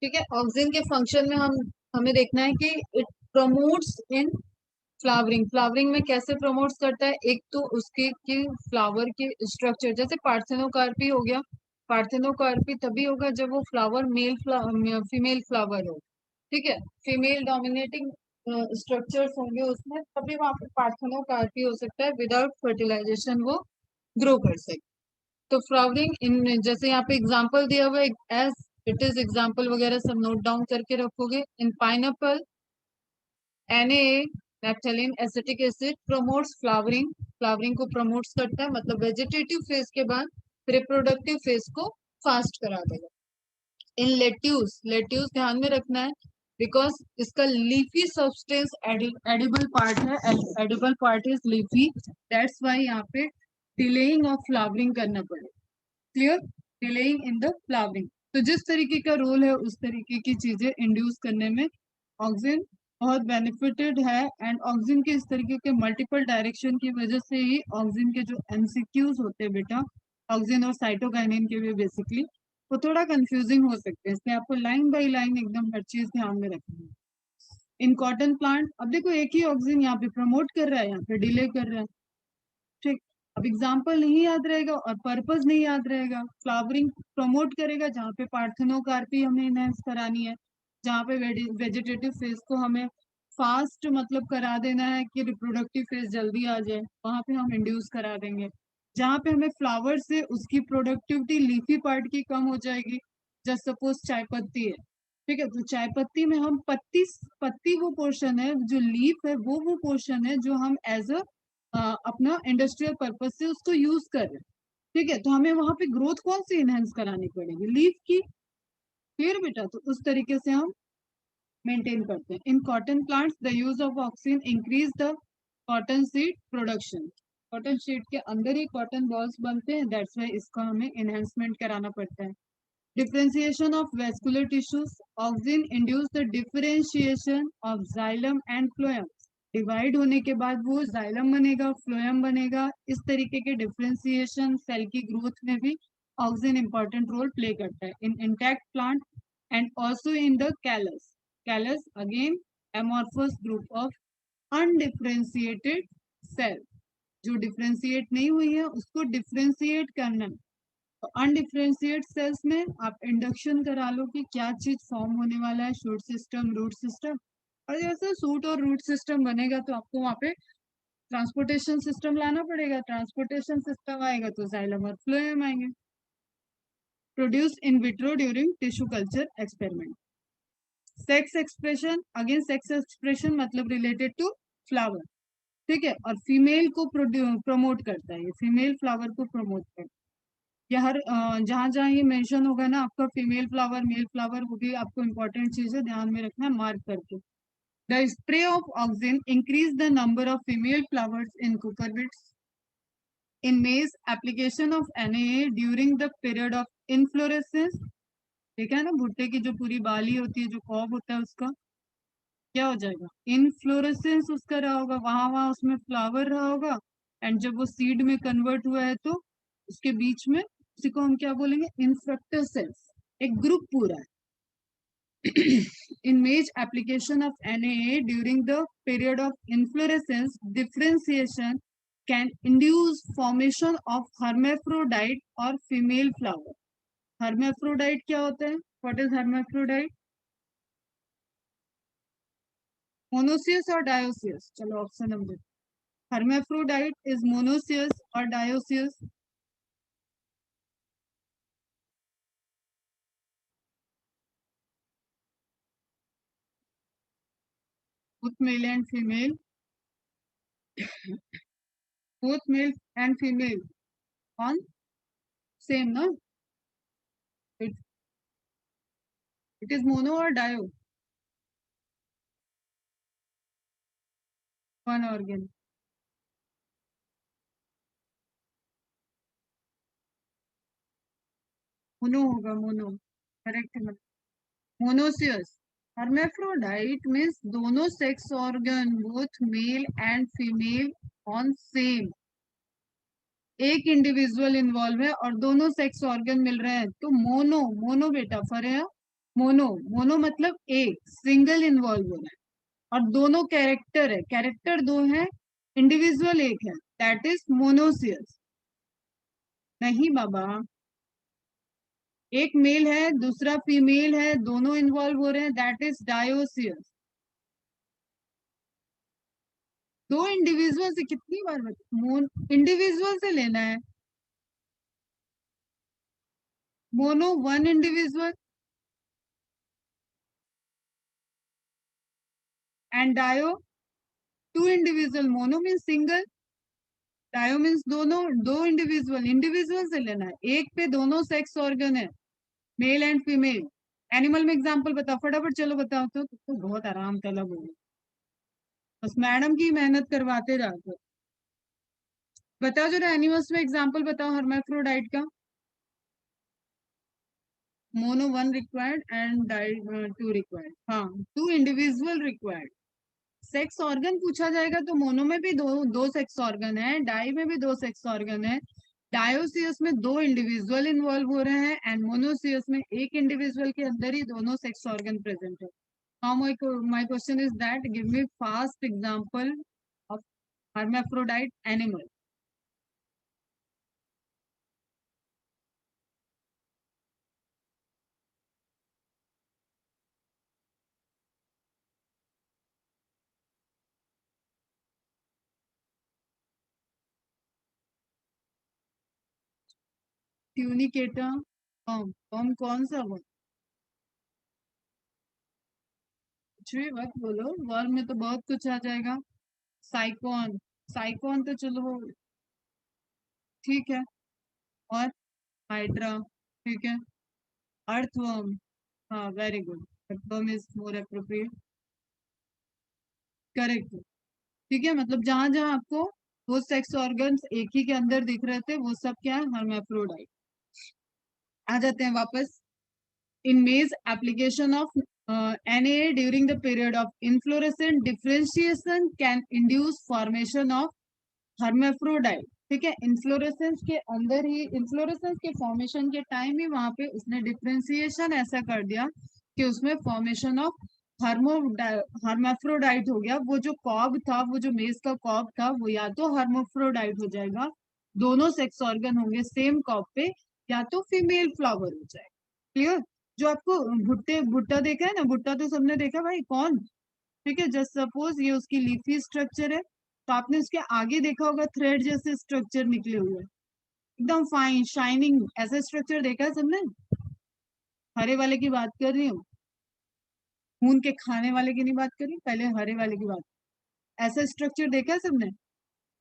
ठीक है। ऑक्सिन के फंक्शन में हमें देखना है कि it promotes in flowering. Flowering में कैसे प्रमोट्स करता है? एक तो उसके की फ्लावर के स्ट्रक्चर, जैसे पार्थेनोकार्पी हो गया। पार्थेनोकार्पी तभी होगा जब वो फ्लावर फीमेल फ्लावर हो। ठीक है। फीमेल डोमिनेटिंग स्ट्रक्चर्स होंगे उसमें, तभी वहां पे पार्थेनोकार्पी हो सकता है। विदाउट फर्टिलाइजेशन वो ग्रो कर सकते। तो फ्लावरिंग इन, जैसे यहाँ पे एग्जांपल दिया हुआ है, एज इट इज एग्जांपल वगैरह सब नोट डाउन करके रखोगे। In pineapple Na naphthalene acetic acid promotes flowering. Flowering को प्रमोट्स करता है, मतलब वेजिटेटिव फेज के बाद रिप्रोडक्टिव फेज को फास्ट करा देगा। इन लेट्यूस, लेट्यूस ध्यान में रखना है बिकॉज इसका लीफी सब्सटेंस एडिबल पार्ट है। Edible part is leafy, that's why यहाँ पे डिलेइंग ऑफ फ्लावरिंग करना पड़ेगा। Clear? Delaying in the flowering. तो जिस तरीके का रोल है उस तरीके की चीजें इंड्यूस करने में ऑक्सिन बहुत बेनिफिटेड है। एंड ऑक्सिन के इस तरीके के मल्टीपल डायरेक्शन की वजह से ही ऑक्सिन के जो एमसीक्यूज होते हैं बेटा, ऑक्सिन और साइटोकाइनिन के भी बेसिकली, वो थोड़ा कंफ्यूजिंग हो सकते हैं, इसलिए आपको लाइन बाय लाइन एकदम हर चीज ध्यान में रखनी है। इन कॉटन प्लांट, अब देखो एक ही ऑक्सिन यहाँ पे प्रमोट कर रहा है, यहाँ पे डिले कर रहा है। ठीक। अब एग्जाम्पल नहीं याद रहेगा और पर्पस नहीं याद रहेगा। फ्लावरिंग प्रमोट करेगा जहाँ पे पार्थेनोकार्पी हमें इनहेंस करानी है, जहाँ पे वेजिटेटिव फेज को हमें फास्ट मतलब करा देना है कि रिप्रोडक्टिव फेज जल्दी आ जाए, वहां पे हम इंड्यूस करा देंगे। जहाँ पे हमें फ्लावर से उसकी प्रोडक्टिविटी लीफी पार्ट की कम हो जाएगी, जैसे सपोज चाय पत्ती है। ठीक है, तो चाय पत्ती में हम पत्ती, पत्ती वो पोर्शन है, जो लीफ है वो पोर्शन है जो हम एज अ अपना इंडस्ट्रियल पर्पज से उसको यूज कर रहे हैं। ठीक है, तो हमें वहां पे ग्रोथ कौन सी इनहेंस करानी पड़ेगी? लीफ की। फिर बेटा तो उस तरीके से हम मेंटेन करते हैं। In cotton plants the use of oxygen increase the cotton seed production. Cotton seed के अंदर ही कॉटन बॉल्स बनते हैं, दैट्स वाई इसका हमें एनहेंसमेंट कराना पड़ता है। Differentiation of vascular tissues, oxygen induce the differentiation of xylem and phloem. Divide होने के बाद वो जाइलम बनेगा, फ्लोएम बनेगा। इस तरीके के डिफरेंशिएशन सेल की ग्रोथ में भी ऑक्सीजन इंपॉर्टेंट रोल प्ले करता है। In intact plant and also in the callus. Callus again amorphous group of undifferentiated cell, जो डिफरेंशिएट नहीं हुई है उसको डिफरेंशिएट करना। तो अनडिफरेंशिएट सेल्स में आप इंडक्शन करा लो कि क्या चीज फॉर्म होने वाला है, शूट सिस्टम, रूट सिस्टम। और जैसे सूट और रूट सिस्टम बनेगा तो आपको वहां पे ट्रांसपोर्टेशन सिस्टम लाना पड़ेगा। ट्रांसपोर्टेशन सिस्टम आएगा तो जाइलम और फ्लोएम आएंगे। Produce in vitro during tissue culture experiment. Sex expression, again sex expression मतलब रिलेटेड टू फ्लावर। ठीक है, और फीमेल को प्रमोट करता है, ये फीमेल फ्लावर को प्रमोट करता है। या हर जहां जहां ये मेंशन होगा ना आपका फीमेल फ्लावर मेल फ्लावर, वो भी आपको इंपॉर्टेंट चीज है, ध्यान में रखना मार्क करके। The spray of auxin increase the number of female flowers in cucurbits. In maize application of NaA during the period of inflorescence. ठीक है ना, भुट्टे की जो पूरी बाली होती है, जो कॉब होता है, उसका क्या हो जाएगा? इनफ्लोरेसेंस उसका रहा होगा, वहां वहां उसमें फ्लावर रहा होगा। एंड जब वो सीड में कन्वर्ट हुआ है तो उसके बीच में, उसी को हम क्या बोलेंगे? इनफ्रक्टर सेल्स, एक ग्रुप पूरा है। In maize application of NaA during the period of inflorescence, differentiation can induce formation of hermaphrodite or female flower. Hermaphrodite क्या होता है? What is hermaphrodite? मोनोसियस और डायोसियस। चलो option number, hermaphrodite is monoecious or dioecious? Both male and female, both male and female on same, no? it, it is mono or dio? One organ. Mono होगा, mono correct है। Monoecious. hermaphrodite means दोनों sex organ, both male and female on same, एक individual involve है और दोनों sex organ मिल रहे हैं तो मोनो। मोनो बेटा फर है, मोनो, मोनो मतलब एक, सिंगल इन्वॉल्व हो रहा है और दोनों कैरेक्टर है, कैरेक्टर दो है, इंडिविजुअल एक है, दैट इज मोनोसियस। नहीं बाबा, एक मेल है दूसरा फीमेल है, दोनों इन्वॉल्व हो रहे हैं, दैट इज डायोसियस। दो इंडिविजुअल से कितनी बार इंडिविजुअल से लेना है। Mono one individual and dio two individual. Mono means single, dio means दोनों, दो इंडिविजुअल, इंडिविजुअल से लेना है, एक पे दोनों सेक्स ऑर्गन है, मेल एंड फीमेल। एनिमल में एग्जांपल बताओ फटाफट, चलो बताओ तो बहुत आराम तलब होगा, बस मैडम की मेहनत करवाते जाते। बताओ जरा एनिमल्स में एग्जांपल बताओ हर्माफ्रोडाइट का। Mono one required and two required, हाँ, two individual required. Sex organ पूछा जाएगा तो मोनो में भी दो दो सेक्स ऑर्गन है, डाई में भी दो सेक्स ऑर्गन है, डायोसियस में दो इंडिविजुअल इन्वॉल्व हो रहे हैं एंड मोनोसियस में एक इंडिविजुअल के अंदर ही दोनों सेक्स ऑर्गन प्रेजेंट है। Now my question is that give me fast example of hermaphrodite animal. Tunicata, form कौन सा वो, कुछ भी मत बोलो, वर्ड में तो बहुत कुछ आ जाएगा। साइकॉन, साइकॉन तो चलो ठीक है। और हाइड्रा, ठीक है। अर्थवर्म, हाँ very good, earthworm is more appropriate, correct. ठीक है, मतलब जहां जहां आपको वो सेक्स ऑर्गन्स एक ही के अंदर दिख रहे थे वो सब क्या है, हर्माफ्रोडाइट। आ जाते हैं वापस। in maize application of Na during the period of inflorescence differentiation can induce formation of hermaphrodite। ठीक है, इन्फ्लोरेसेंस के अंदर ही, इन्फ्लोरेसेंस के फॉर्मेशन के टाइम ही वहां पे उसने डिफ्रेंसिएशन ऐसा कर दिया कि उसमें फॉर्मेशन ऑफ हर्मो हर्माफ्रोडाइट हो गया। वो जो कॉब था, वो जो मेज का कॉब था, वो या तो हर्माफ्रोडाइट हो जाएगा, दोनों सेक्स ऑर्गन होंगे सेम कॉब पे, या तो फीमेल फ्लावर हो जाएगा। क्लियर। जो आपको भुट्टे, भुट्टा देखा है ना, भुट्टा तो सबने देखा भाई, कौन, ठीक है, जस्ट सपोज ये उसकी लीफी स्ट्रक्चर है, तो आपने उसके आगे देखा होगा थ्रेड जैसे स्ट्रक्चर निकले हुए, एकदम फाइन शाइनिंग, ऐसा स्ट्रक्चर देखा है सबने। हरे वाले की बात कर रही हूँ, खून के खाने वाले की नहीं बात कर रही, पहले हरे वाले की बात। ऐसा स्ट्रक्चर देखा है सबने,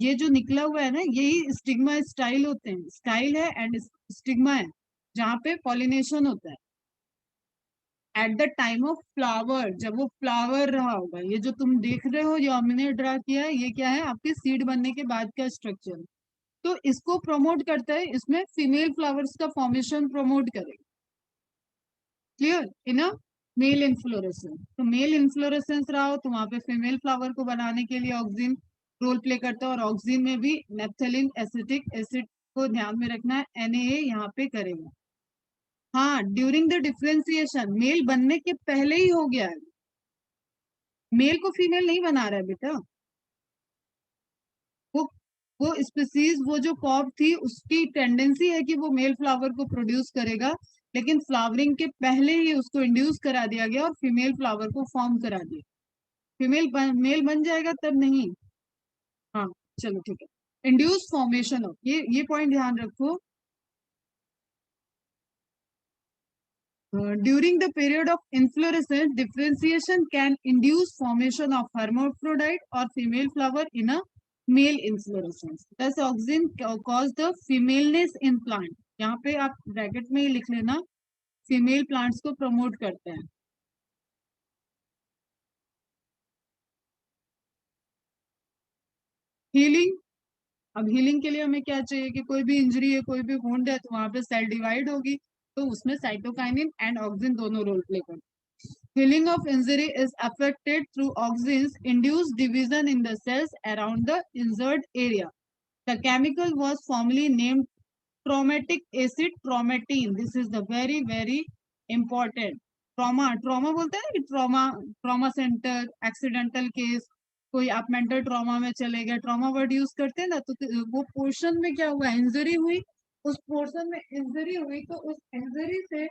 ये जो निकला हुआ है ना, यही स्टिग्मा स्टाइल होते हैं, स्टाइल है एंड स्टिग्मा है, जहाँ पे पॉलिनेशन होता है at the time of flower, जब वो फ्लावर रहा होगा। ये जो तुम देख रहे हो, जो हमने ड्रा किया है, ये क्या है, आपके सीड बनने के बाद का स्ट्रक्चर। तो इसको प्रमोट करता है, इसमें फीमेल फ्लावर्स का फॉर्मेशन प्रमोट करेगा। Clear, in a male inflorescence, तो मेल इन्फ्लोरेसेंस रहा हो तो वहां पे फीमेल फ्लावर को बनाने के लिए ऑक्सिन रोल प्ले करता है, और ऑक्सिन में भी नेप्थेलिन एसिटिक एसिड को ध्यान में रखना है, Na यहाँ पे करेगा। हाँ, ड्यूरिंग द डिफ्रेंसिएशन, मेल बनने के पहले ही हो गया है, मेल को फीमेल नहीं बना रहा है बेटा। वो वो स्पीसीज, वो जो कॉर्प थी, उसकी टेंडेंसी है कि वो मेल फ्लावर को प्रोड्यूस करेगा, लेकिन फ्लावरिंग के पहले ही उसको इंड्यूस करा दिया गया और फीमेल फ्लावर को फॉर्म करा दिया। मेल बन जाएगा तब नहीं। हाँ, चलो ठीक है। इंड्यूस फॉर्मेशन ऑफ, ये पॉइंट ध्यान रखो। During the period of inflorescence differentiation can induce formation of hermaphrodite और female flower in a male inflorescence, thus auxin cause the femaleness in plant। यहाँ पे आप ब्रैकेट में ही लिख लेना, फीमेल प्लांट्स को प्रमोट करते हैं। हीलिंग, अब हीलिंग के लिए हमें क्या चाहिए कि कोई भी इंजरी है, कोई भी वुंड है, तो वहां पे सेल डिवाइड होगी, तो उसमें साइटोकाइनिन एंड ऑक्सिन दोनों रोल प्ले करते हैं। Healing of injury is affected through auxins induced division in the cells around the injured area. The chemical was formerly named traumatic acid, traumatine. This is the very, very important. Trauma, trauma बोलते हैं ना कि trauma, trauma centre, accidental case, कोई आप mental trauma में चले गए, trauma word use करते हैं ना, तो वो पोर्शन में क्या हुआ, इंजरी हुई, उस पोर्शन में इंजरी हुई, तो उस इंजरी से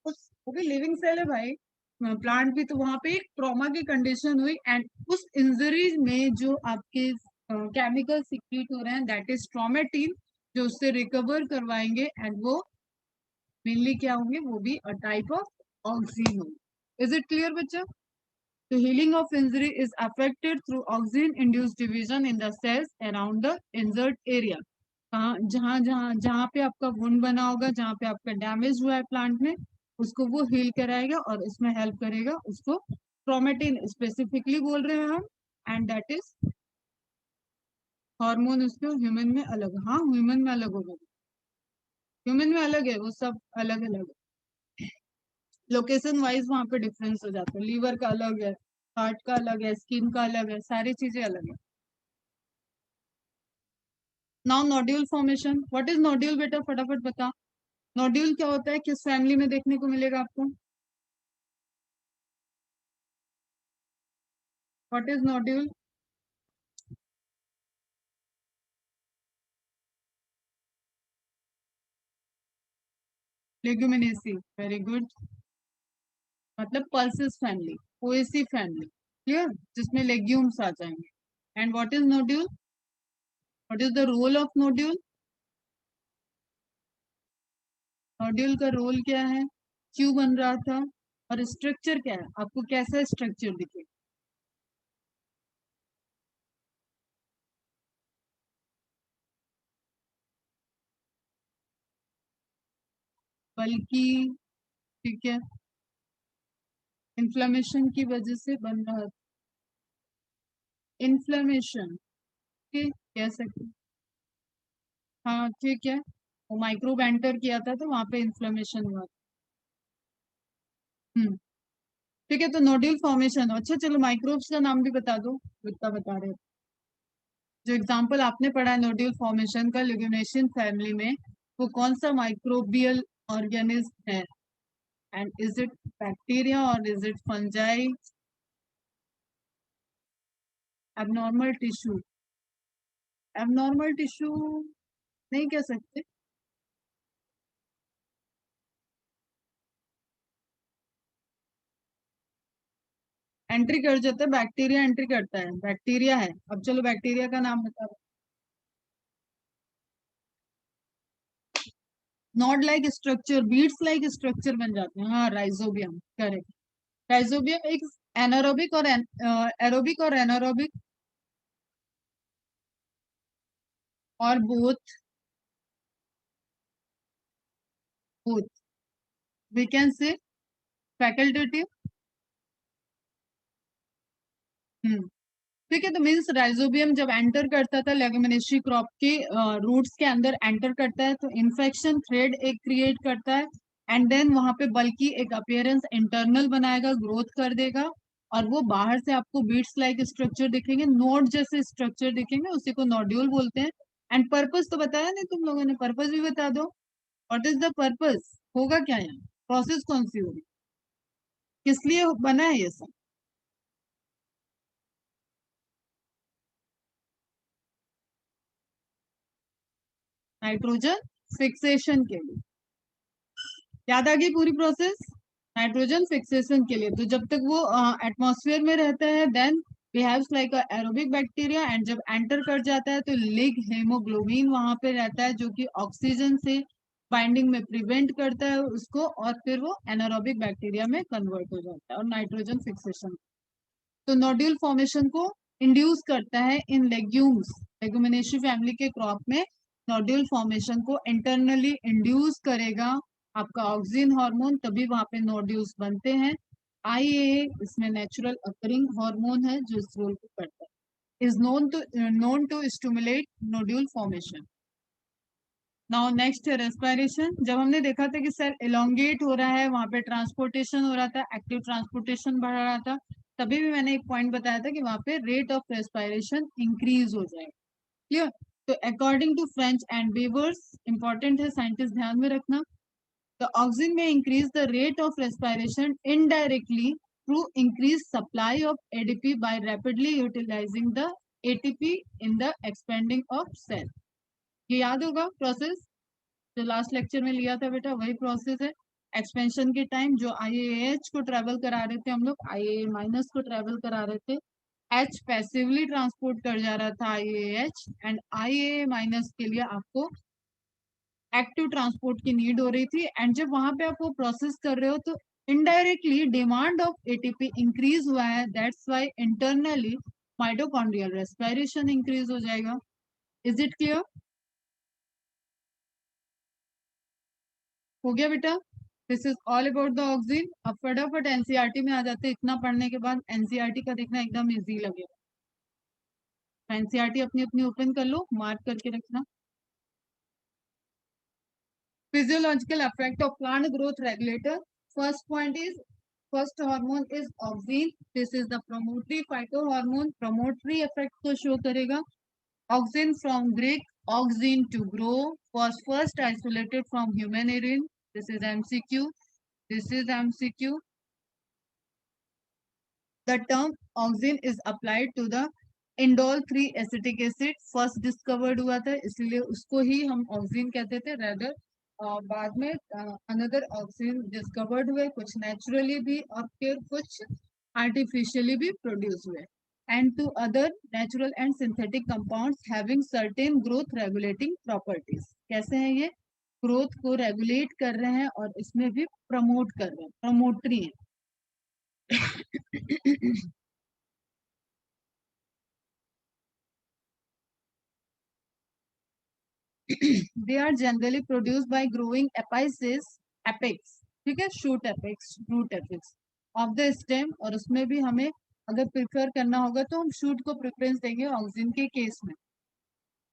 उस, वो भी लिविंग सेल है भाई, प्लांट भी, तो वहां पे एक ट्रॉमा की कंडीशन हुई, एंड उस इंजरी में जो आपके केमिकल सिक्रीट हो रहे हैं, दैट इज ट्रॉमेटिन, जो उससे रिकवर करवाएंगे, एंड वो मेनली क्या होंगे, वो भी अ टाइप ऑफ ऑक्सीन होंगे। इज इट क्लियर बच्चा? The healing of injury is affected through oxygen-induced division in the cells around the injured area. कहाँ, जहाँ जहाँ जहाँ पे आपका वुंड बना होगा, जहाँ पे आपका डैमेज हुआ है प्लांट में, उसको वो हील कराएगा और इसमें हेल्प करेगा, उसको क्रोमेटिन स्पेसिफिकली बोल रहे हैं हम, एंड दैट इज हार्मोन। उसको ह्यूमन में अलग, हाँ ह्यूमन में अलग होगा, ह्यूमन में अलग है, वो सब अलग अलग है, लोकेशन वाइज वहाँ पे डिफरेंस हो जाता है, लीवर का अलग है, हार्ट का अलग है, स्किन का अलग है, सारी चीजें अलग है। Now nodule formation, what is nodule बेटा, फटाफट बता। नोड्यूल क्या होता है, किस फैमिली में देखने को मिलेगा आपको? What is nodule? Leguminosae, very good, मतलब pulses family, poaceae family, clear, जिसमें लेग्यूम्स आ जाएंगे। And what is nodule, what is the role of nodule? Nodule का रोल क्या है, क्यों बन रहा था, और स्ट्रक्चर क्या है, आपको कैसा स्ट्रक्चर दिखे? बल्कि, ठीक है, इन्फ्लेमेशन की वजह से बन रहा था, इन्फ्लेमेशन, ठीक कह सकते, हाँ ठीक है, वो माइक्रोब एंटर किया था तो वहां पे इन्फ्लेमेशन हुआ। हम्म, ठीक है, तो नोड्यूल फॉर्मेशन, अच्छा चलो माइक्रोब्स का नाम भी बता दो, इतना बता रहे हो। जो एग्जांपल आपने पढ़ा है नोड्यूल फॉर्मेशन का लिग्यूमेशियन फैमिली में, वो कौन सा माइक्रोबियल ऑर्गेनिज्म है, एंड इज इट बैक्टीरिया और is it fungi? Abnormal tissue, abnormal tissue नहीं कह सकते, एंट्री कर जाता है, बैक्टीरिया एंट्री करता है, बैक्टीरिया है। अब चलो बैक्टीरिया का नाम बता दो। Knot like structure, beads like structure बन जाते हैं, हाँ राइजोबियम, करेक्ट। राइजोबियम एक एनारोबिक और एरोबिक और एनारोबिक, और both, both, we can say facultative. हम्म, ठीक है, तो मीन्स राइजोबियम जब एंटर करता था लेगुमिनेसी क्रॉप के रूट्स के अंदर एंटर करता है, तो इन्फेक्शन थ्रेड एक क्रिएट करता है, एंड देन वहां पे बल्कि एक अपीयरेंस इंटरनल बनाएगा, ग्रोथ कर देगा, और वो बाहर से आपको बीट्स लाइक स्ट्रक्चर दिखेंगे, नोड जैसे स्ट्रक्चर दिखेंगे, उसी को नोड्यूल बोलते हैं। एंड पर्पस तो बताया नहीं तुम लोगों ने, पर्पस भी बता दो, व्हाट इज द पर्पस, होगा क्या यहाँ, प्रोसेस कौन सी होगी, किस लिए बना है ये सब? नाइट्रोजन फिक्सेशन के लिए, याद आ गई पूरी प्रोसेस, नाइट्रोजन फिक्सेशन के लिए। तो जब तक वो एटमॉस्फेयर में रहता है, then behaves like a aerobic bacteria, and जब एंटर कर जाता है तो लिग हेमोग्लोबिन वहां पे रहता है, जो कि ऑक्सीजन से बाइंडिंग में प्रिवेंट करता है उसको, और फिर वो एनारोबिक बैक्टीरिया में कन्वर्ट हो जाता है, और नाइट्रोजन फिक्सेशन, तो नोड्यूल फॉर्मेशन को इंड्यूस करता है इन लेग्यूम्स, लेगुमिनेसी फैमिली के क्रॉप में नोड्यूल फॉर्मेशन को इंटरनली इंड्यूस करेगा आपका ऑक्सीजन हार्मोन, तभी वहां पे नोड्यूल्स बनते हैं। आईएए इसमें नेचुरल अकरिंग हार्मोन है जो इस रोल को करता है, is known to stimulate nodule formation. Now next है रेस्पिरेशन, जब हमने देखा था कि सेल एलोंगेट हो रहा है, वहां पे ट्रांसपोर्टेशन हो रहा था, एक्टिव ट्रांसपोर्टेशन बढ़ रहा था, तभी भी मैंने एक पॉइंट बताया था कि वहां पे रेट ऑफ रेस्पिरेशन इंक्रीज हो जाएगा, क्लियर। तो according to French and Beavers, important है, साइंटिस्ट ध्यान में रखना, The oxygen may increase the rate of respiration indirectly through increased supply of ADP by rapidly utilizing the ATP in the expanding of cell. ये याद होगा process जो last lecture में लिया था बेटा, वही प्रोसेस है। एक्सपेंशन के टाइम जो IAH को ट्रेवल करा रहे थे हम लोग, IA माइनस को ट्रेवल करा रहे थे, H पैसिवली ट्रांसपोर्ट कर जा रहा था IAH, एंड IA माइनस के लिए आपको एक्टिव ट्रांसपोर्ट की नीड हो रही थी। एंड जब वहां पे आप वो प्रोसेस कर रहे हो तो indirectly demand of ATP increase हुआ है, that's why internally mitochondrial respiration increase हो जाएगा। Is it clear? हो गया बेटा? This is all about the oxygen. अब फटाफट एनसीईआरटी में आ जाते हैं। इतना पढ़ने के बाद एनसीईआरटी का देखना एकदम इजी लगेगा। एनसीईआरटी अपनी अपनी ओपन कर लो, मार्क करके रखना। Physiological effect of plant growth regulator. First point is, first hormone is auxin. This is the promotory phytohormone. Promotory effect को show करेगा. Auxin from Greek auxin to grow was first isolated from human urine. This is MCQ. This is MCQ. The term auxin is applied to the indole 3 acetic acid. First discovered हुआ था, इसलिए उसको ही हम auxin कहते थे। rather बाद में another oxygen discovered हुए, कुछ नेचुरली भी और फिर कुछ आर्टिफिशियली भी प्रोड्यूस हुए। And to other natural and synthetic compounds having certain growth regulating properties. कैसे हैं ये? ग्रोथ को रेगुलेट कर रहे हैं और इसमें भी प्रमोट कर रहे हैं, प्रमोटरी है। They are generally produced by growing apex, ठीक है, shoot apex, root apex of the stem. और उसमें भी हमें अगर प्रिफर करना होगा तो हम शूट को प्रेफरेंस देंगे ऑक्सीजन के केस में।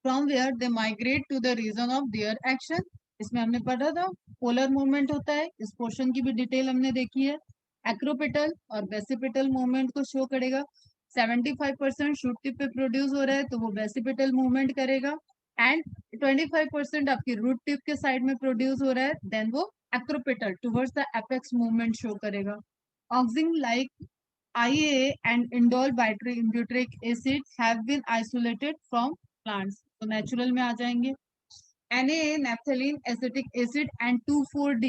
From where they migrate to the region of their action. इसमें हमने पढ़ा था पोलर मूवमेंट होता है, इस पोर्शन की भी डिटेल हमने देखी है। एक्रोपिटल और बेसिपिटल मूवमेंट को शो करेगा। 75% शूट टिप पे प्रोड्यूस हो रहा है तो वो बेसिपिटल मूवमेंट करेगा, एंड 25% आपकी रूट टिप के साइड में प्रोड्यूस हो रहा है, देन वो acropetal towards the apex movement show करेगा। Auxin like IA and indole butyric acid have been isolated from plants. तो नेचुरल में आ जाएंगे। Na, naphthalene, acetic acid and 2,4-D,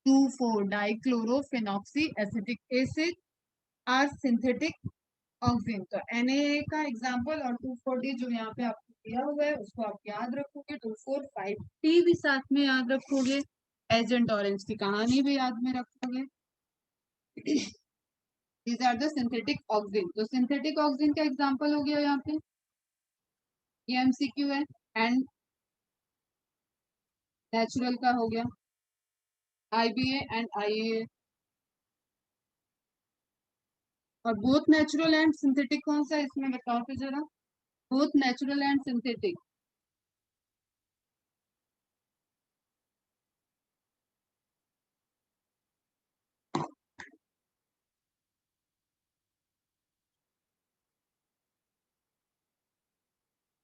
2,4-dichlorophenoxy acetic acid are synthetic oxygen. तो Na का example और 2,4-D जो यहाँ पे आपको दिया हुआ है उसको आप याद रखोगे। 2,4,5-T भी साथ में याद रखोगे। एजेंट ऑरेंज की कहानी भी याद में रखोगे। These are the synthetic oxygen. तो सिंथेटिक ऑक्सीजन का एग्जाम्पल हो गया यहाँ पे, ये MCQ है। एंड नेचुरल का हो गया IBA एंड IA। और बोथ नेचुरल एंड सिंथेटिक कौन सा है इसमें बताओ तो जरा। Both natural and synthetic.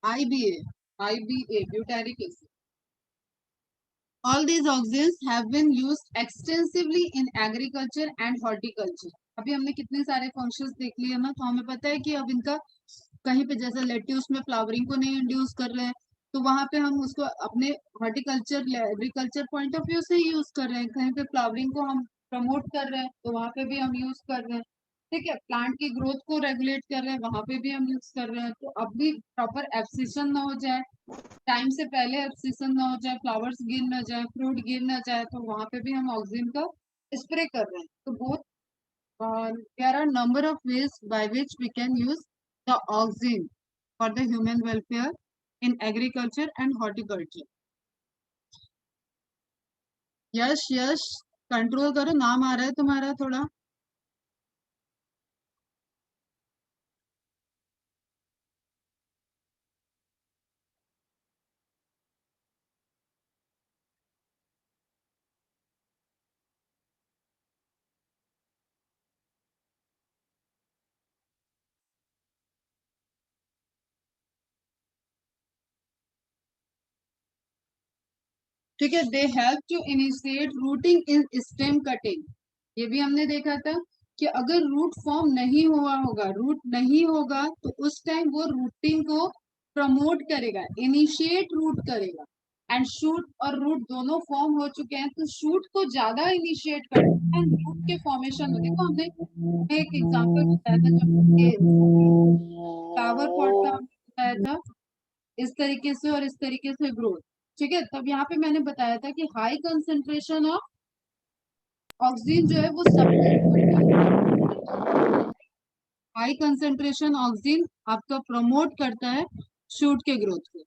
IBA butyric acid। All these oxidants have been used extensively in agriculture and horticulture। अभी हमने कितने सारे फंक्शंस देख लिए ना, तो हमें पता है कि अब इनका कहीं पे जैसे लेट्यूस में फ्लावरिंग को नहीं इंड्यूस कर रहे हैं तो वहां पे हम उसको अपने horticulture agriculture point of view से ही यूज कर रहे हैं। कहीं पे फ्लावरिंग को हम प्रमोट कर रहे हैं तो वहां पे भी हम यूज कर रहे हैं। ठीक है, प्लांट की ग्रोथ को रेगुलेट कर रहे हैं, वहां पे भी हम यूज कर रहे हैं। तो अब भी प्रॉपर एब्सिशन ना हो जाए, टाइम से पहले एब्सिशन ना हो जाए, फ्लावर्स गिर ना जाए, फ्रूट गिर ना जाए, तो वहां पे भी हम ऑक्सीजन का स्प्रे कर रहे हैं। तो both there are number of ways by which we can use the oxygen for the human welfare in agriculture and horticulture। Yash Yash control करो, नाम आ रहा है तुम्हारा थोड़ा। ठीक है, they help to initiate rooting in stem cutting. ये भी हमने देखा था कि अगर रूट फॉर्म नहीं हुआ होगा, रूट नहीं होगा, तो उस टाइम वो रूटिंग को प्रमोट करेगा, इनिशिएट रूट करेगा। एंड शूट और रूट दोनों फॉर्म हो चुके हैं, तो शूट को ज्यादा इनिशिएट करता है रूट के फॉर्मेशन में। देखो हमने एक एग्जांपल बताया था, जब ये फ्लावर पॉट का हमने बताया था इस तरीके से और इस तरीके से ग्रोथ। ठीक है, तब यहाँ पे मैंने बताया था कि हाई कंसंट्रेशन ऑफ ऑक्सीजन जो है वो हाई कंसंट्रेशन ऑक्सीजन आपका प्रमोट करता है शूट के ग्रोथ को।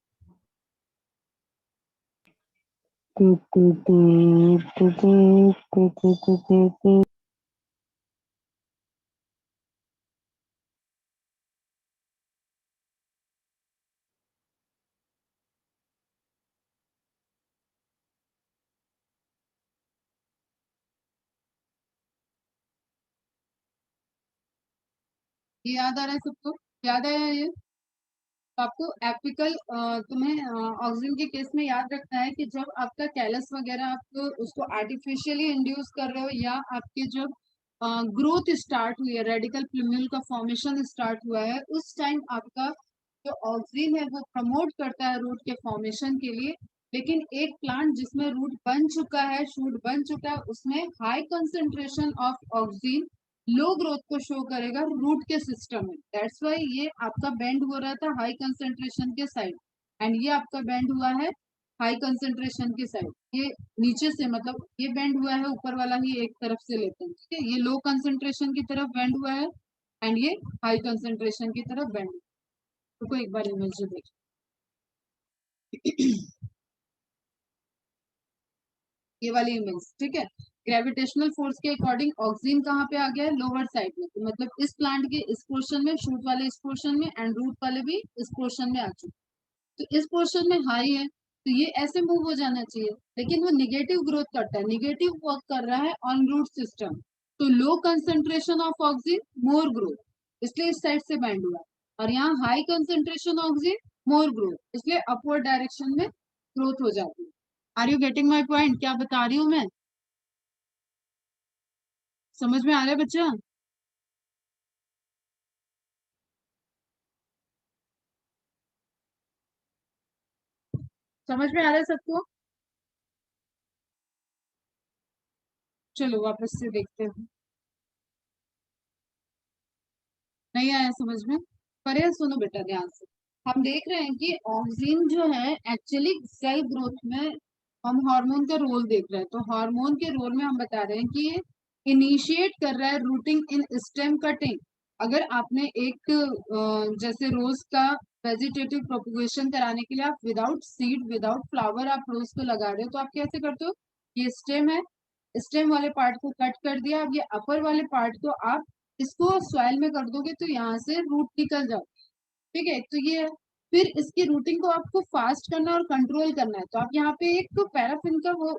ये याद आ रहा है सबको? याद आया ये? तो आपको एपिकल तुम्हें ऑक्सीजन के केस में याद रखना है कि जब आपका कैलस वगैरह आप उसको आर्टिफिशियली इंड्यूस कर रहे हो, या आपके जब ग्रोथ स्टार्ट हुई है, रेडिकल प्लूम्यूल का फॉर्मेशन स्टार्ट हुआ है, उस टाइम आपका जो ऑक्सीजन है वो प्रमोट करता है रूट के फॉर्मेशन के लिए। लेकिन एक प्लांट जिसमें रूट बन चुका है, शूट बन चुका है, उसमें high concentration of oxygen low growth को शो करेगा रूट के सिस्टम में। दैट्स वाई ये आपका बेंड हो रहा था हाई कंसंट्रेशन के साइड, एंड ये आपका बेंड हुआ है हाई कंसंट्रेशन के साइड। ये नीचे से मतलब ये बेंड हुआ है, ऊपर वाला ही एक तरफ से लेते हैं। ठीक है, ये लो कंसंट्रेशन की तरफ बेंड हुआ है एंड ये हाई कंसंट्रेशन की तरफ बेंड। तो एक बार इमेज देख ये वाली इमेज। ठीक है, ग्रेविटेशनल फोर्स के अकॉर्डिंग ऑक्सीजन कहाँ पे आ गया है? लोअर साइड में। तो मतलब इस प्लांट के इस पोर्शन में, शूट वाले इस पोर्शन में, एंड रूट वाले भी इस पोर्शन में आ चुके। तो इस पोर्शन में हाई है, तो ये ऐसे मूव हो जाना चाहिए, लेकिन वो निगेटिव ग्रोथ करता है, निगेटिव वर्क कर रहा है ऑन रूट सिस्टम। तो low concentration of oxygen more growth, इसलिए इस साइड से बैंड हुआ। और यहाँ high concentration oxygen more growth, इसलिए अपवर्ड डायरेक्शन में ग्रोथ हो जाती है। Are you getting my point? क्या बता रही हूँ मैं? समझ में आ रहा है बच्चा? समझ में आ रहा है सबको? चलो वापस से देखते हैं। नहीं आया समझ में? पर ये सुनो बेटा ध्यान से, हम देख रहे हैं कि ऑक्सीजन जो है एक्चुअली सेल ग्रोथ में हम हार्मोन का रोल देख रहे हैं। तो हार्मोन के रोल में हम बता रहे हैं कि ये इनिशिएट कर रहा है रूटिंग इन स्टेम कटिंग। अगर आपने एक जैसे रोज का वेजिटेटिव प्रोपगेशन कराने के लिए आप विदाउट सीड विदाउट फ्लावर आप रोज को लगा रहे हो, तो आप कैसे करते हो? ये स्टेम है, स्टेम वाले पार्ट को कट कर दिया, अब ये अपर वाले पार्ट को आप इसको सॉइल में कर दोगे तो यहाँ से रूट निकल जाओ। ठीक है, तो ये फिर इसकी रूटिंग को आपको फास्ट करना और कंट्रोल करना है। तो आप यहाँ पे एक तो पैराफिन का वो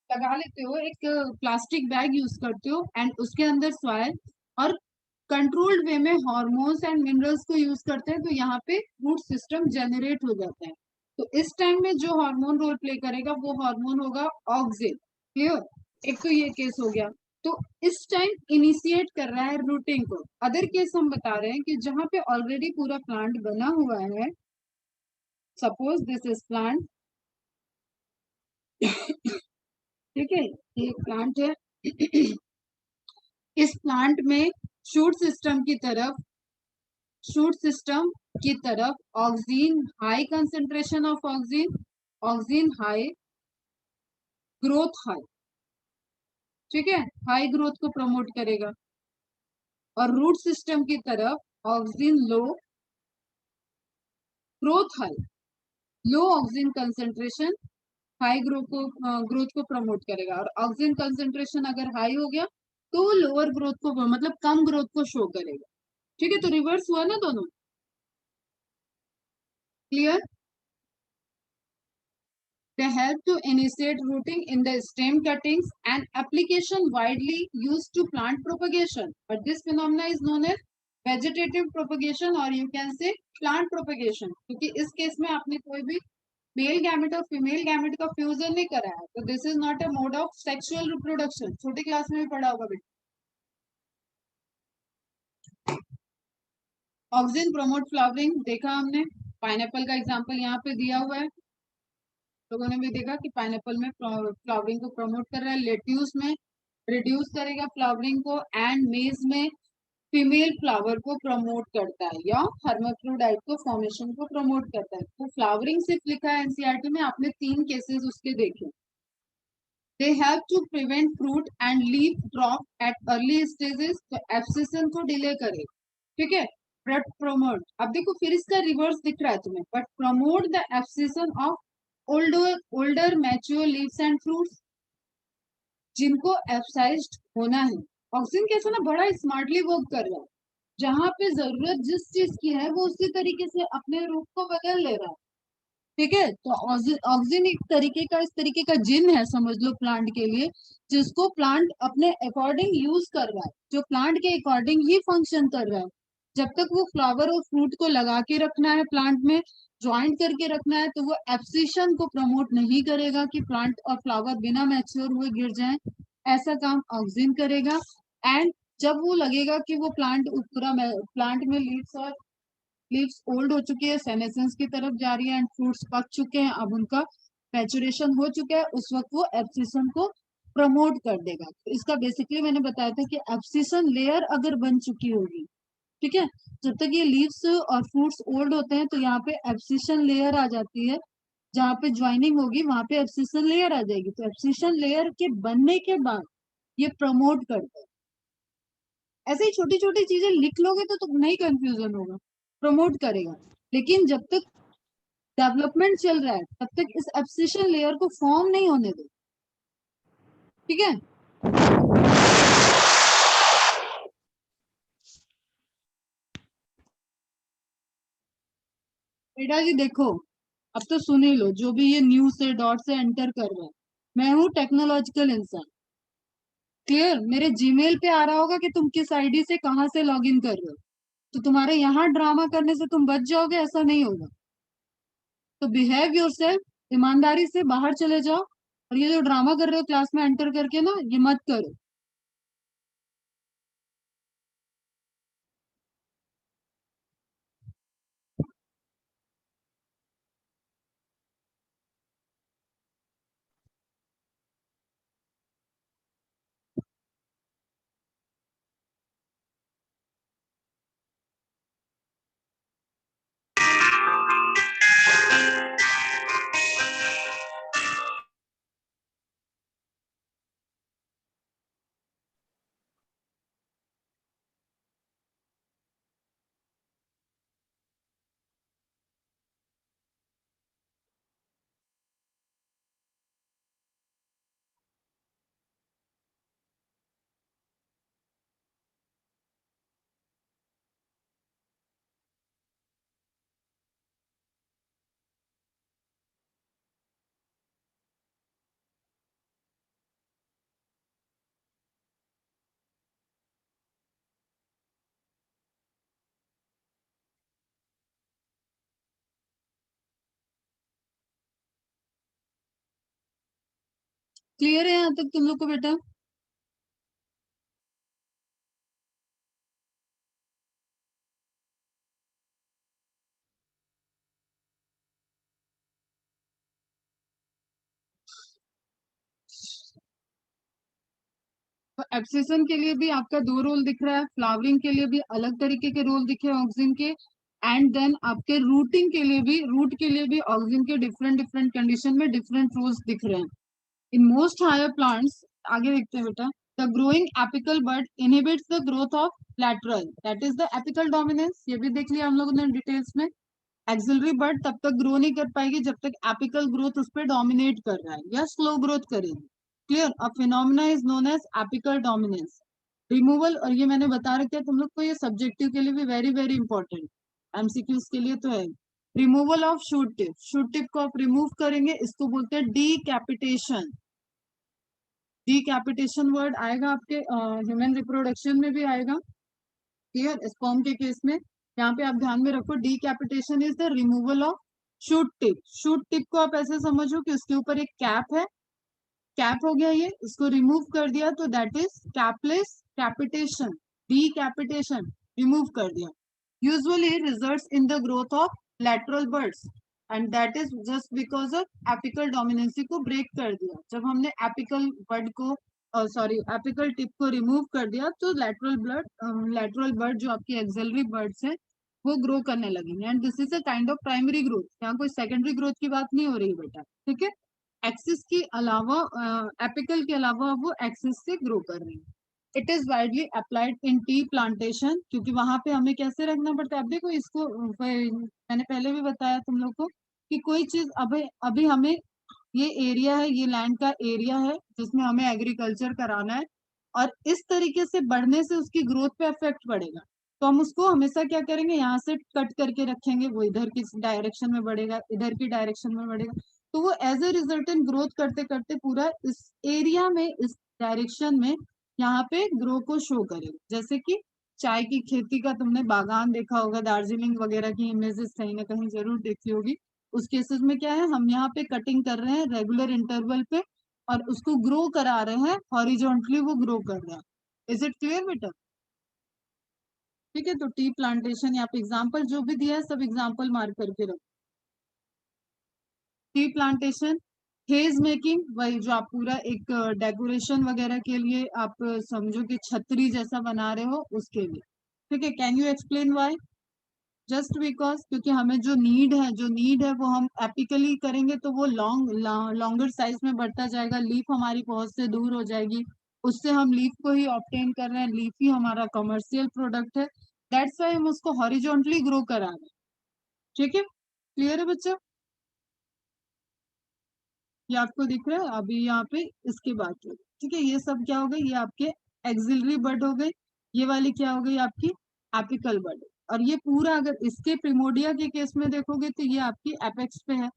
लगा लेते हो, एक प्लास्टिक बैग यूज करते हो, एंड उसके अंदर सॉइल और कंट्रोल्ड वे में हार्मोन्स एंड मिनरल्स को यूज करते हैं, तो यहाँ पे रूट सिस्टम जनरेट हो जाता है। तो इस टाइम में जो हार्मोन रोल प्ले करेगा वो हार्मोन होगा ऑक्सिन। क्लियर? एक तो ये केस हो गया। तो इस टाइम इनिशिएट कर रहा है रूटिंग को। अदर केस हम बता रहे हैं कि जहां पे ऑलरेडी पूरा प्लांट बना हुआ है, सपोज दिस इज प्लांट। ठीक है, ये प्लांट है। इस प्लांट में शूट सिस्टम की तरफ, शूट सिस्टम की तरफ oxygen, high concentration of oxygen, oxygen high, growth high. ठीक है, हाई ग्रोथ को प्रमोट करेगा। और रूट सिस्टम की तरफ ऑक्सीजन लो, ग्रोथ हाई। लो ऑक्सीजन कंसेंट्रेशन हाई ग्रोथ को प्रमोट करेगा। और ऑक्सीजन कंसेंट्रेशन अगर हाई हो गया तो वो लोअर ग्रोथ को, मतलब कम ग्रोथ को शो करेगा। ठीक है, तो रिवर्स हुआ ना दोनों? Clear? They help to initiate rooting in the stem cuttings, and application widely used to plant propagation. But this phenomena is known as vegetative propagation, or you can say plant propagation. क्योंकि इस case में आपने कोई भी male gamete और female gamete का fusion नहीं करा है तो this is not a mode of sexual reproduction. छोटी क्लास में भी पढ़ा होगा बेटा। ऑक्सिन प्रमोट फ्लावरिंग देखा हमने, पाइनएप्पल का एग्जांपल यहाँ पे दिया हुआ है, लोगों ने भी देखा कि पाइनएप्पल में फ्लावरिंग को प्रमोट कर रहा है, लेट्यूस में रिड्यूस करेगा फ्लावरिंग को, एंड मेज में फीमेल फ्लावर को प्रमोट करता है या हर्माफ्रोडाइट को फॉर्मेशन को प्रमोट करता है। तो फ्लावरिंग सिर्फ लिखा है एनसीईआरटी में, आपने 3 केसेस उसके देखे। They help to prevent fruit and leaf drop at early stages, तो एब्सिशन को डिले करे, ठीक है। बट प्रमोट, अब देखो फिर इसका रिवर्स दिख रहा है तुम्हें, but promote the abscission of older mature leaves and fruits, जिनको एब्साइज्ड होना है। ऑक्सीजन कैसे ना बड़ा स्मार्टली वर्क कर रहा है, जहां पे जरूरत जिस चीज की है वो उसी तरीके से अपने रूप को बदल ले रहा है, ठीक है। तो ऑक्सीजन एक तरीके का, इस तरीके का जिन है समझ लो प्लांट के लिए, जिसको प्लांट अपने अकॉर्डिंग यूज कर रहा है, जो प्लांट के अकॉर्डिंग ही फंक्शन कर रहा है। जब तक वो फ्लावर और फ्रूट को लगा के रखना है प्लांट में, ज्वाइंट करके रखना है, तो वो एब्सिशन को प्रमोट नहीं करेगा कि प्लांट और फ्लावर बिना मैच्योर हुए गिर जाएं। ऐसा काम ऑक्सीजन करेगा। एंड जब वो लगेगा कि वो प्लांट पूरा प्लांट में लीव्स ओल्ड हो चुकी है, सेनेसेंस की तरफ जा रही है, एंड फ्रूट्स पक चुके हैं, अब उनका मैचुरेशन हो चुका है, उस वक्त वो एब्सिशन को प्रमोट कर देगा। तो इसका बेसिकली मैंने बताया था कि एब्सिशन लेयर अगर बन चुकी होगी, ठीक है, जब तक ये लीव्स और फ्रूट्स ओल्ड होते हैं तो यहाँ पे एब्सिशन लेयर आ जाती है, जहाँ पे ज्वाइनिंग होगी वहां पे एब्सिशन लेयर आ जाएगी। तो एब्सिशन लेयर के बनने के बाद ये प्रमोट करता है। ऐसे ही छोटी छोटी चीजें लिख लोगे तो नहीं कंफ्यूजन होगा। प्रमोट करेगा, लेकिन जब तक डेवलपमेंट चल रहा है तब तक इस एब्सिशन लेयर को फॉर्म नहीं होने दो, ठीक है। बेटा जी देखो, अब तो सुन ही लो, जो भी ये न्यू से डॉट से एंटर कर रहा है, मैं हूँ टेक्नोलॉजिकल इंसान, क्लियर। मेरे जीमेल पे आ रहा होगा कि तुम किस आईडी से कहाँ से लॉग इन कर रहे हो, तो तुम्हारे यहाँ ड्रामा करने से तुम बच जाओगे, ऐसा नहीं होगा। तो बिहेव योरसेल्फ, ईमानदारी से बाहर चले जाओ, और ये जो ड्रामा कर रहे हो क्लास में एंटर करके ना, ये मत करो। क्लियर है यहाँ तक तुम लोग को बेटा? तो एब्सेशन के लिए भी आपका 2 रोल दिख रहा है, फ्लावरिंग के लिए भी अलग तरीके के रोल दिखे ऑक्सीजन के, एंड देन आपके रूटिंग के लिए भी, रूट के लिए भी ऑक्सीजन के डिफरेंट डिफरेंट कंडीशन में डिफरेंट रोल्स दिख रहे हैं। इन मोस्ट हायर प्लांट्स, आगे देखते हैं बेटा, the growing apical bud inhibits the growth of lateral, that is the apical dominance, ये भी देख लिया हम लोगों ने डिटेल्स में। एक्सिलरी बड तब तक ग्रो नहीं कर पाएगी जब तक एपिकल ग्रोथ उस पर डोमिनेट कर रहा है या स्लो ग्रोथ करेगी, clear. A phenomena is known as apical dominance. Removal, और ये मैंने बता रखा है तुम लोग को, ये सब्जेक्टिव के लिए भी वेरी वेरी इंपॉर्टेंट, एमसीक्यूज के लिए तो है। Removal of shoot tip, shoot tip को आप रिमूव करेंगे, इसको बोलते हैं डीकैपिटेशन। डीकैपिटेशन वर्ड आएगा आपके ह्यूमन रिप्रोडक्शन में भी आएगा, क्लियर, स्पर्म के केस में। यहाँ पे आप ध्यान में रखो, decapitation is the removal of shoot tip को आप ऐसे समझो कि उसके ऊपर एक कैप है, कैप हो गया, ये इसको रिमूव कर दिया तो दैट इज कैपलेस कैपिटेशन, डीकैपिटेशन, रिमूव कर दिया। Usually results in the growth of lateral birds and that is just because of apical dominancy को ब्रेक कर दिया। जब हमने एपिकल बर्ड को सॉरी एपिकल टिप को रिमूव कर दिया तो लैटरल बर्ड जो आपकी एक्सिलरी बर्ड्स है वो ग्रो करने लगेंगे and this is a kind of primary growth, यहाँ कोई सेकेंडरी ग्रोथ की बात नहीं हो रही बेटा, ठीक है। एक्सिस के अलावा एपिकल के अलावा वो एक्सिस से ग्रो कर रहे हैं। It is widely applied in tea plantation, क्योंकि वहां पे हमें कैसे रखना पड़ता है। अब देखो इसको मैंने पहले भी बताया तुम लोग को कि कोई चीज अभी अभी हमें ये एरिया है, ये लैंड का एरिया है जिसमें हमें एग्रीकल्चर कराना है और इस तरीके से बढ़ने से उसकी ग्रोथ पे इफेक्ट पड़ेगा, तो हम उसको हमेशा क्या करेंगे, यहाँ से कट करके रखेंगे, वो इधर की डायरेक्शन में बढ़ेगा, इधर की डायरेक्शन में बढ़ेगा, तो वो एज ए रिजल्टेंट ग्रोथ करते करते पूरा इस एरिया में, इस डायरेक्शन में यहाँ पे ग्रो को शो करेगा। जैसे कि चाय की खेती का तुमने बागान देखा होगा, दार्जिलिंग वगैरह की इमेजेस कहीं ना कहीं जरूर देखी होगी। उस केसेस में क्या है, हम यहाँ पे कटिंग कर रहे हैं रेगुलर इंटरवल पे और उसको ग्रो करा रहे हैं, हॉरिजॉन्टली वो ग्रो कर रहा है। इज इट क्लियर बेटा? ठीक है, तो टी प्लांटेशन यहाँ पे एग्जाम्पल जो भी दिया है सब एग्जाम्पल मार्क करके रखो। टी प्लांटेशन, हेज मेकिंग, वही जो आप पूरा एक डेकोरेशन वगैरह के लिए आप समझो कि छतरी जैसा बना रहे हो उसके लिए, ठीक है। Can you explain why? Just because क्योंकि हमें जो नीड है वो हम एपिकली करेंगे तो वो लॉन्गर साइज में बढ़ता जाएगा, लीफ हमारी पहुंच से दूर हो जाएगी, उससे हम लीफ को ही ऑब्टेन कर रहे हैं, लीफ ही हमारा कमर्शियल प्रोडक्ट है, दैट्स वाई हम उसको हॉरिजॉन्टली ग्रो करा रहे हैं, ठीक है। क्लियर है बच्चा? ये आपको दिख रहा है अभी यहाँ पे, इसकी बात हो, ठीक है। ये सब क्या हो गई, ये आपके एक्सिलरी बर्ड हो गए, ये वाली क्या हो गई आपकी एपिकल बर्ड। और ये पूरा अगर इसके प्रिमोडिया के केस में देखोगे तो ये आपकी एपेक्स पे है,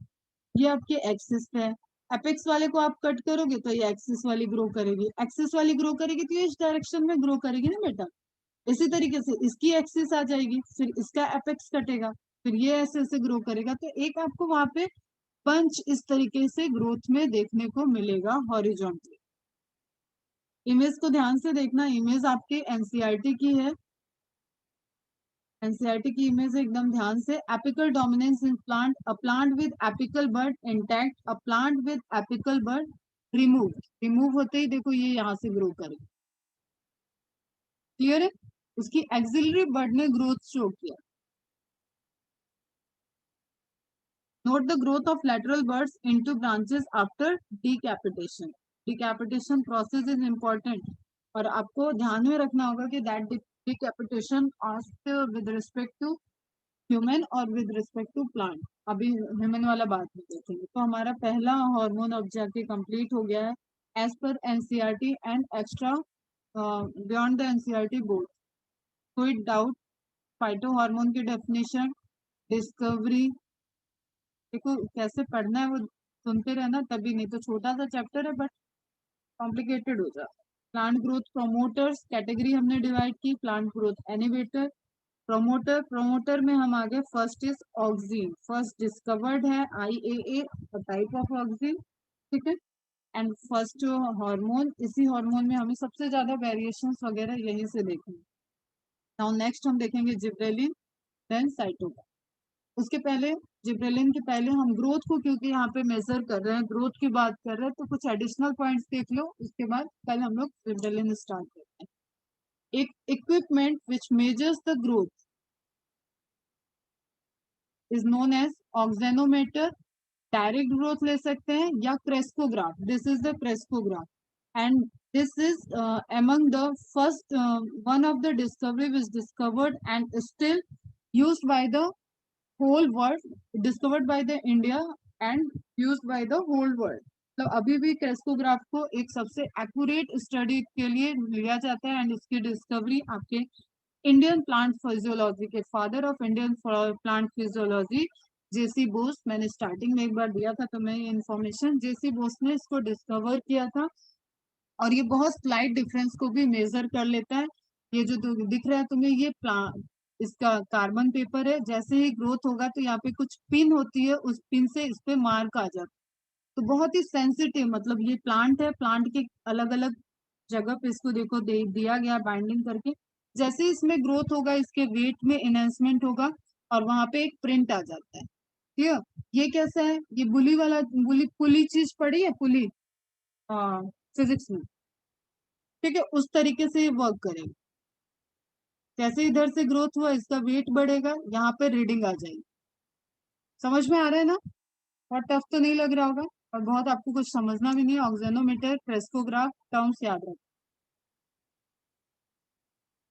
ये आपके एक्सिस पे है। एपेक्स वाले को आप कट करोगे तो ये एक्सिस वाली ग्रो करेगी, एक्सिस वाली ग्रो करेगी तो ये इस डायरेक्शन में ग्रो करेगी ना बेटा। इसी तरीके से इसकी एक्सिस आ जाएगी, फिर इसका एपेक्स कटेगा, फिर ये ऐसे ऐसे ग्रो करेगा, तो एक आपको वहां पे पंच इस तरीके से ग्रोथ में देखने को मिलेगा हॉरिजॉन्टली। इमेज को ध्यान से देखना, इमेज आपके एनसीईआरटी की है, एनसीईआरटी की इमेज एकदम ध्यान से। Apical dominance in plant, a plant with apical bud intact, a plant with apical bud remove, remove होते ही देखो ये यहाँ से ग्रो करेगा, क्लियर है। उसकी एक्सिलरी बर्ड ने ग्रोथ शो किया। Note the growth of lateral buds into branches after decapitation. Decapitation process is important और आपको ध्यान में रखना होगा कि that decapitation asked with respect to human और with respect to plant। अभी ह्यूमन वाला बात नहीं देखेंगे। तो हमारा पहला हार्मोन अब जाके कंप्लीट हो गया है as per NCERT and extra beyond the NCERT board. कोई डाउट? फाइटो हार्मोन की डेफिनेशन, डिस्कवरी, देखो कैसे पढ़ना है वो सुनते रहना, तभी, नहीं तो छोटा सा चैप्टर है बट कॉम्प्लिकेटेड हो जाता है। प्लांट ग्रोथ प्रोमोटर्स कैटेगरी हमने डिवाइड की, प्लांट ग्रोथ एनिवेटर, प्रोमोटर, प्रोमोटर में हम आगे first is oxygen, first discovered है IAA टाइप ऑफ ऑक्सीन, ठीक है। एंड फर्स्ट हार्मोन, इसी हार्मोन में हमें सबसे ज्यादा वेरिएशंस वगैरह यहीं से देखेंगे। नाउ नेक्स्ट हम देखेंगे जिब्रेलिन, देन साइटोकिन। उसके पहले, जिब्रेलिन के पहले हम ग्रोथ को क्योंकि यहाँ पे मेजर कर रहे हैं, ग्रोथ की बात कर रहे हैं, तो कुछ एडिशनल पॉइंट्स देख लो, उसके बाद कल हम लोग जिब्रेलिन स्टार्ट करते हैं। एक equipment which measures the growth is known as auxanometer, direct growth ले सकते हैं या crescograph, this is the crescograph and this is among the first one of the discovery was discovered and still used by the whole world, discovered by the India and used by the whole world। तो अभी भी crescograph को एक सबसे accurate study के लिए लिया जाता है एंड इसकी डिस्कवरी आपके इंडियन प्लांट फिजियोलॉजी के father of Indian plant physiology JC Bose, मैंने स्टार्टिंग में एक बार दिया था तुम्हें ये इन्फॉर्मेशन, जेसी बोस ने इसको डिस्कवर किया था और ये बहुत स्लाइट डिफरेंस को भी मेजर कर लेता है। ये जो दिख रहा है तुम्हें, ये प्लांट इसका कार्बन पेपर है, जैसे ही ग्रोथ होगा तो यहाँ पे कुछ पिन होती है, उस पिन से इस पे मार्क आ जाता है। तो बहुत ही सेंसिटिव, मतलब ये प्लांट है, प्लांट के अलग अलग जगह पे इसको देखो दिया गया बाइंडिंग करके। जैसे इसमें ग्रोथ होगा इसके वेट में एनहेंसमेंट होगा और वहां पे एक प्रिंट आ जाता है। ठीक है, ये कैसा है, ये बुली वाला, बुली पुली चीज पड़ी है, पुली, हाँ, फिजिक्स में। ठीक है, उस तरीके से ये वर्क करेगा। जैसे इधर से ग्रोथ हुआ इसका वेट बढ़ेगा, यहाँ पे रीडिंग आ जाएगी। समझ में आ रहा है ना? बहुत टफ तो नहीं लग रहा होगा, और बहुत आपको कुछ समझना भी नहीं है। ऑक्सेनोमीटर, क्रेस्कोग्राफ टर्म्स याद रखो।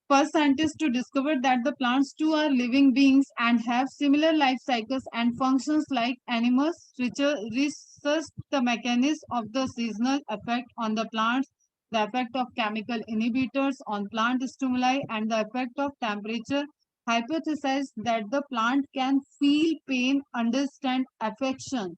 First scientists to discover that the plants too are living beings and have similar life cycles and functions like animals, researched the mechanism of the seasonal effect on the plants, the effect of chemical inhibitors on plant stimuli, and the effect of temperature, hypothesized that the plant can feel pain, understand affection.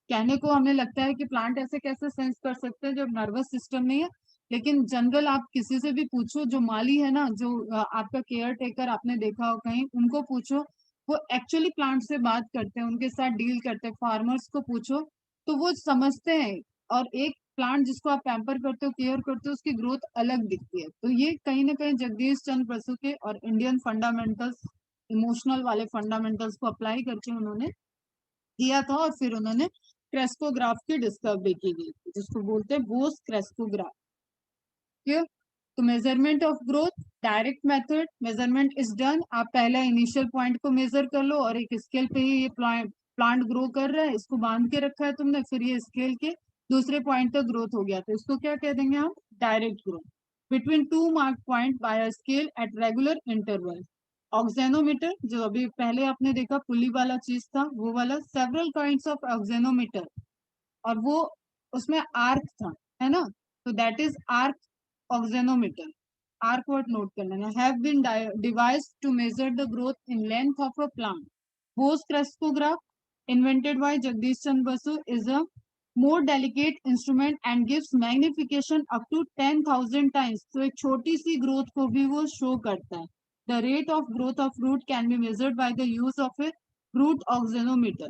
कहने को हमें लगता है कि plant ऐसे कैसे sense कर सकते हैं जब नर्वस सिस्टम नहीं है, लेकिन जनरल आप किसी से भी पूछो, जो माली है ना, जो आपका केयर टेकर आपने देखा हो कहीं, उनको पूछो, वो एक्चुअली प्लांट से बात करते हैं, उनके साथ डील करते हैं। फार्मर्स को पूछो तो वो समझते हैं। और एक प्लांट जिसको आप पैम्पर करते हो, केयर करते हो, उसकी ग्रोथ अलग दिखती है। तो ये कहीं ना कहीं जगदीश चंद्र बसु के और इंडियन फंडामेंटल्स, इमोशनल वाले फंडामेंटल्स को अप्लाई करके उन्होंने किया था, और फिर उन्होंने क्रेस्कोग्राफ की डिस्कवरी की गई थी, जिसको बोलते हैं बोस क्रेस्कोग्राफ। ठीक, तो measurement of growth, direct method, measurement is done. आप पहला इनिशियल पॉइंट को मेजर कर लो, और एक स्केल पे ही ये प्लांट ग्रो कर रहा है, इसको बांध के रखा है तुमने, फिर ये स्केल के दूसरे पॉइंट तक ग्रोथ हो गया, तो इसको क्या कह देंगे हम? Direct growth. Between two mark point by a scale at regular interval. Auxanometer, जो अभी पहले आपने देखा पुली वाला चीज था, वो वाला, सेवरल काइंड्स ऑफ ऑक्सेनोमीटर, और वो उसमें आर्क था, है ना? तो that is arc auxanometer. Arc word note कर लेना। Have been devised to measure the growth in length of a plant. Bose crescograph, invented by Jagadish Chandra Basu, is a more delicate instrument and gives magnification up to 10,000 times। तो एक छोटी सी growth को भी वो show करता है। The rate of growth of root can be measured by the use of a root oxynometer।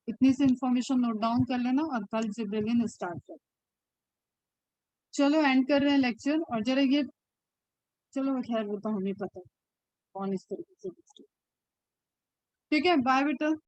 इतनी सी information note down कर लेना, और कल जिब्रेलिन स्टार्ट कर। चलो एंड कर रहे हैं लेक्चर, और जरा ये, चलो खैर वो तो हमें पता है कौन इस तरीके से। ठीक है, बाय बेटा।